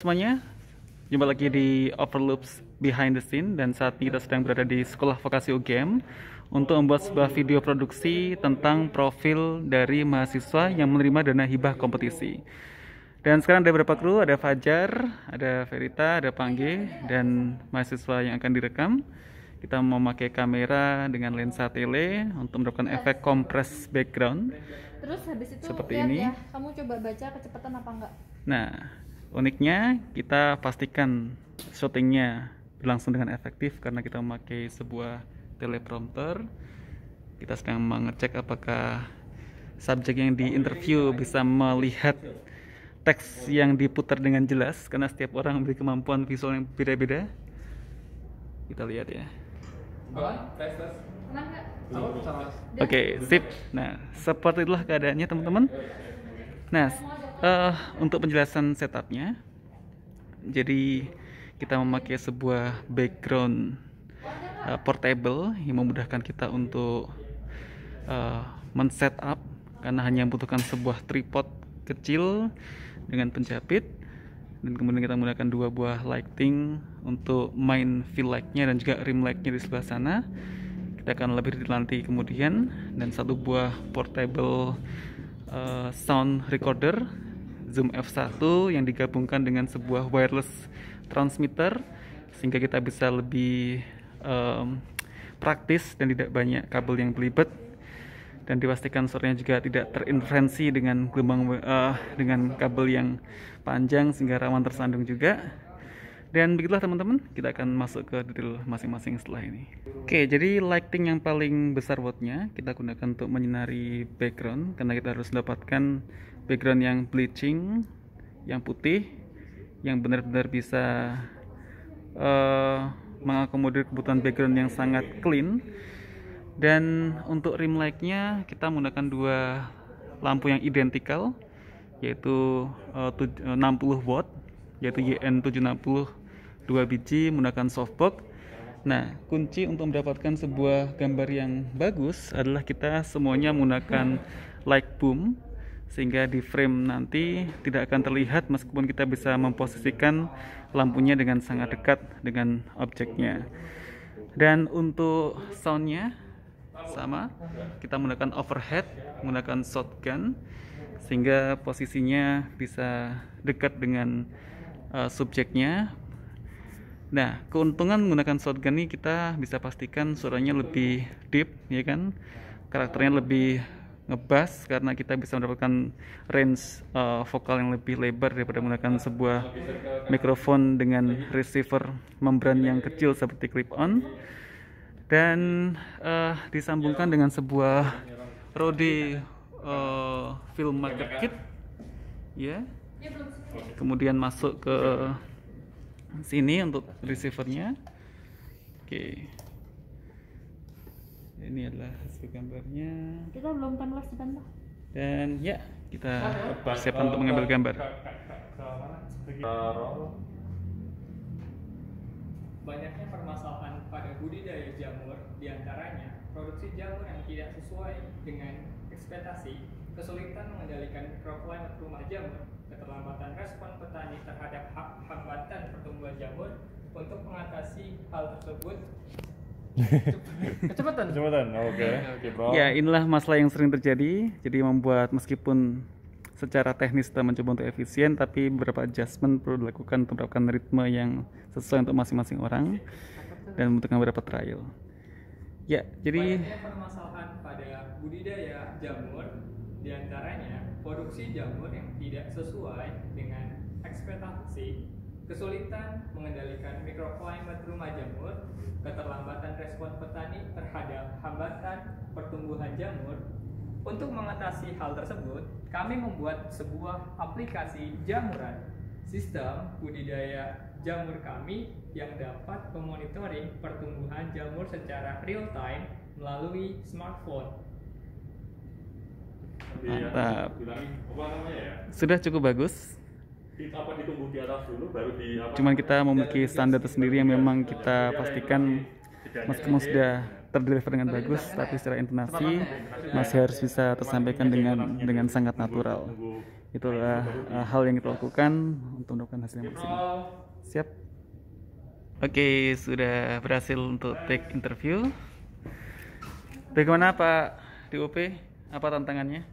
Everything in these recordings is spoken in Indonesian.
Semuanya, jumpa lagi di Overloops Behind the Scene, dan saat ini kita sedang berada di Sekolah Vokasi UGM untuk membuat sebuah video produksi tentang profil dari mahasiswa yang menerima dana hibah kompetisi. Dan sekarang ada beberapa kru, ada Fajar, ada Verita, ada Pangge, dan mahasiswa yang akan direkam. Kita memakai kamera dengan lensa tele untuk mendapatkan efek kompres background. Terus habis itu seperti lihat ini. Ya, kamu coba baca kecepatan apa enggak? Nah, uniknya kita pastikan syutingnya berlangsung dengan efektif karena kita memakai sebuah teleprompter. Kita sedang mengecek apakah subjek yang diinterview bisa melihat teks yang diputar dengan jelas, karena setiap orang memiliki kemampuan visual yang beda-beda. Kita lihat ya. Pernah nggak? Oke, sip. Nah, seperti itulah keadaannya teman-teman. Nah, untuk penjelasan setupnya, jadi kita memakai sebuah background portable yang memudahkan kita untuk men-setup, karena hanya membutuhkan sebuah tripod kecil dengan penjepit, dan kemudian kita menggunakan dua buah lighting untuk main fill light-nya dan juga rim light-nya di sebelah sana. Kita akan lebih nanti kemudian, dan satu buah portable sound recorder Zoom F1 yang digabungkan dengan sebuah wireless transmitter sehingga kita bisa lebih praktis dan tidak banyak kabel yang belibet, dan dipastikan suaranya juga tidak terinterferensi dengan gelombang dengan kabel yang panjang sehingga rawan tersandung juga. Dan begitulah teman-teman, kita akan masuk ke detail masing-masing setelah ini. Oke, jadi lighting yang paling besar wattnya kita gunakan untuk menyinari background, karena kita harus mendapatkan background yang bleaching, yang putih, yang benar-benar bisa mengakomodir kebutuhan background yang sangat clean. Dan untuk rim light-nya kita menggunakan dua lampu yang identikal, yaitu 60 watt, yaitu YN760 2 biji menggunakan softbox. Nah, kunci untuk mendapatkan sebuah gambar yang bagus adalah kita semuanya menggunakan light boom, sehingga di frame nanti tidak akan terlihat meskipun kita bisa memposisikan lampunya dengan sangat dekat dengan objeknya. Dan untuk soundnya sama, kita menggunakan overhead, menggunakan shotgun, sehingga posisinya bisa dekat dengan subjeknya. Nah, keuntungan menggunakan shotgun ini kita bisa pastikan suaranya lebih deep, ya kan? Karakternya lebih ngebass karena kita bisa mendapatkan range vokal yang lebih lebar daripada menggunakan sebuah mikrofon dengan receiver membran yang kecil seperti clip-on. Dan disambungkan dengan sebuah Rode Filmmaker Kit, ya. Kemudian masuk ke sini untuk receivernya. Oke, ini adalah hasil gambarnya. Kita belum timelapse depan Pak. Dan ya, kita siapkan untuk mengambil gambar. Banyaknya permasalahan pada budidaya jamur, diantaranya produksi jamur yang tidak sesuai dengan ekspektasi, kesulitan mengendalikan mikroklimat rumah jamur, keterlambatan respon petani terhadap hambatan pertumbuhan jamur. Untuk mengatasi hal tersebut, kecepatan. Oke, bro. Ya, inilah masalah yang sering terjadi. Jadi membuat meskipun secara teknis kita mencoba untuk efisien, tapi beberapa adjustment perlu dilakukan untuk mendapatkan ritme yang sesuai untuk masing-masing orang dan membutuhkan beberapa trial. Ya, jadi banyaknya permasalahan pada budidaya jamur, diantaranya produksi jamur yang tidak sesuai dengan ekspektasi, kesulitan mengendalikan mikroklimat rumah jamur, keterlambatan respon petani terhadap hambatan pertumbuhan jamur. Untuk mengatasi hal tersebut, kami membuat sebuah aplikasi jamuran, sistem budidaya jamur kami yang dapat memonitoring pertumbuhan jamur secara real time melalui smartphone. mantap. Sudah cukup bagus. Apa ditunggu di atas dulu baru di apa? Cuman kita memiliki standar tersendiri yang memang kita pastikan meskipun sudah terdeliver dengan bagus, tapi secara intonasi masih harus bisa tersampaikan dengan sangat natural. Itulah hal yang kita lakukan untuk mendapatkan hasil yang maksimal. Siap. Oke, sudah berhasil untuk take interview. Bagaimana Pak DOP? Apa tantangannya?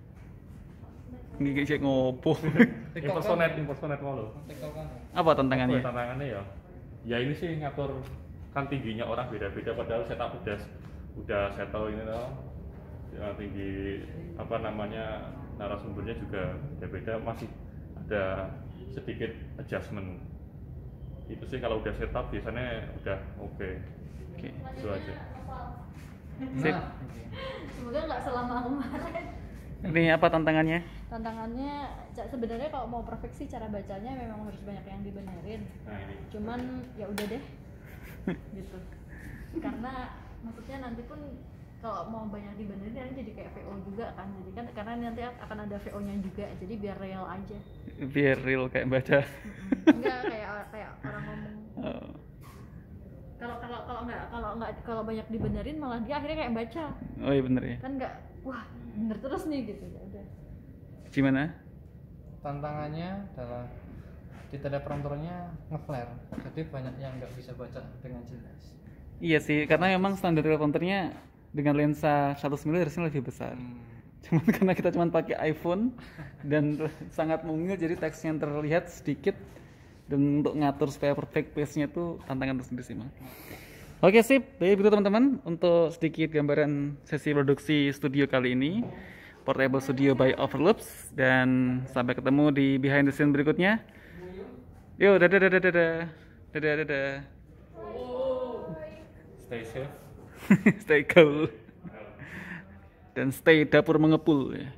Nggih cek ngopo. Impersonate mau loh. Apa tantangannya? Tantangannya ya ini sih ngatur kan tingginya orang beda-beda padahal setup udah settle ini loh. Ya, tinggi apa namanya narasumbernya juga beda-beda, masih ada sedikit adjustment. Itu sih kalau udah setup biasanya udah oke. Oke. Itu aja. Sip. Semoga nggak selama kemarin. Ini apa tantangannya? Tantangannya sebenarnya kalau mau perfeksi cara bacanya memang harus banyak yang dibenerin. Nah ini. Cuman ya udah deh. Gitu. Karena maksudnya nanti pun kalau mau banyak dibenerin kan jadi kayak VO juga kan. Jadi kan karena nanti akan ada VO-nya juga. Jadi biar real aja. Biar real kayak baca. Enggak kayak orang ngomong. Oh. Kalau banyak dibenerin malah dia akhirnya kayak baca. Oh iya bener ya. Kan enggak wah, bener terus nih gitu. Ya udah. Gimana? Tantangannya adalah di teleprompternya nge-flare, jadi banyak yang nggak bisa baca dengan jelas. Iya sih, karena memang standar teleprompternya dengan lensa 100 mm harusnya lebih besar. Cuman karena kita cuma pakai iPhone dan sangat mungil, jadi teksnya yang terlihat sedikit, dan untuk ngatur supaya perfect pace-nya itu tantangan tersendiri sih Mang. Oke sip, jadi begitu teman-teman untuk sedikit gambaran sesi produksi studio kali ini, Portable Studio by Overloops, dan sampai ketemu di behind the scene berikutnya. Yo, dadah dadah dadah. Dadah dadah. Stay safe. Stay cool. Dan stay dapur mengepul ya.